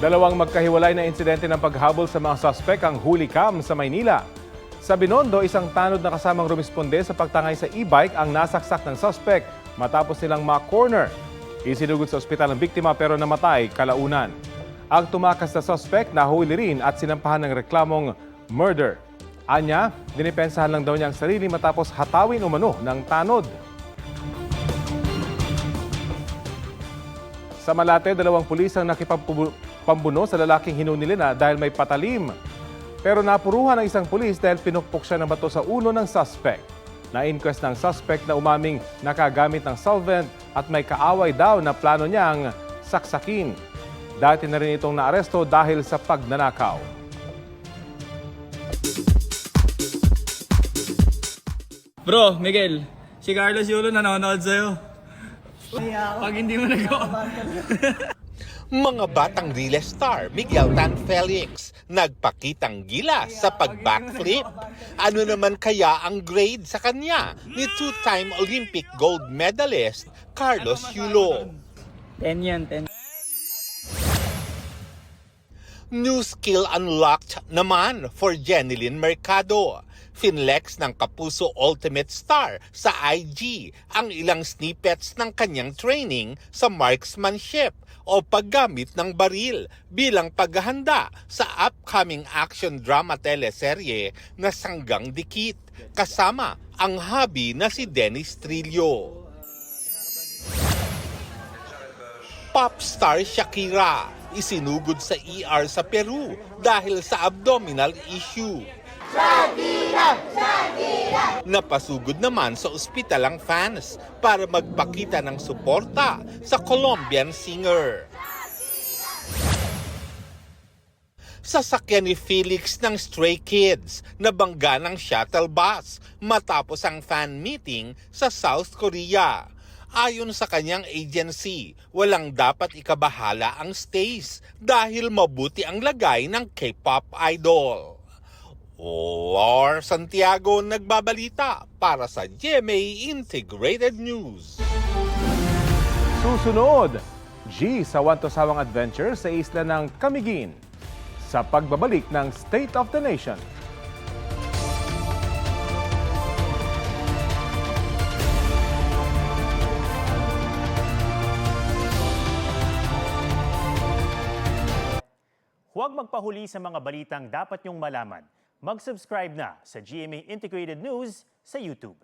Dalawang magkahiwalay na insidente ng paghabol sa mga suspek ang huli cam sa Maynila. Sa Binondo, isang tanod na kasamang rumisponde sa pagtangay sa e-bike ang nasaksak ng suspek matapos silang ma-corner. Isinugod sa ospital ang biktima pero namatay kalaunan. Ang tumakas na suspek nahuli rin at sinampahan ng reklamong murder. Anya, dinipensahan lang daw niya ang sarili matapos hatawin umano ng tanod. Sa Malate, dalawang pulis ang nakipagpambuno sa lalaking hinuli na dahil may patalim. Pero napuruhan ang isang pulis dahil pinukpok siya ng bato sa ulo ng suspect. Na-inquest ng suspect na umaming nakagamit ng solvent at may kaaway daw na plano niyang saksakin. Dati na rin itong naaresto dahil sa pagnanakaw. Bro, Miguel, si Carlos Yulo nanonood sa'yo. Pag hindi mo nagawa. Mga batang relay star Miguel Tan Felix nagpakitang gila sa pag-backflip. Ano naman kaya ang grade sa kanya ni two-time Olympic gold medalist Carlos Yulo? 10 yan, 10. New skill unlocked naman for Jenilyn Mercado. Finlex ng Kapuso Ultimate Star sa IG ang ilang snippets ng kanyang training sa marksmanship o paggamit ng baril bilang paghahanda sa upcoming action drama teleserye na Sanggang Dikit kasama ang hubby na si Dennis Trillo. Pop star Shakira isinugod sa ER sa Peru dahil sa abdominal issue. Shakira! Shakira! Napasugod naman sa ospital ang fans para magpakita ng suporta sa Colombian singer. Sasakyan ni Felix ng Stray Kids nabangga ng shuttle bus matapos ang fan meeting sa South Korea. Ayon sa kanyang agency, walang dapat ikabahala ang stays dahil mabuti ang lagay ng K-pop idol. Lor Santiago nagbabalita para sa GMA Integrated News. Susunod, G sa Wantosawang Adventure sa isla ng Camiguin sa pagbabalik ng State of the Nation. Huwag magpahuli sa mga balitang dapat niyong malaman. Mag-subscribe na sa GMA Integrated News sa YouTube.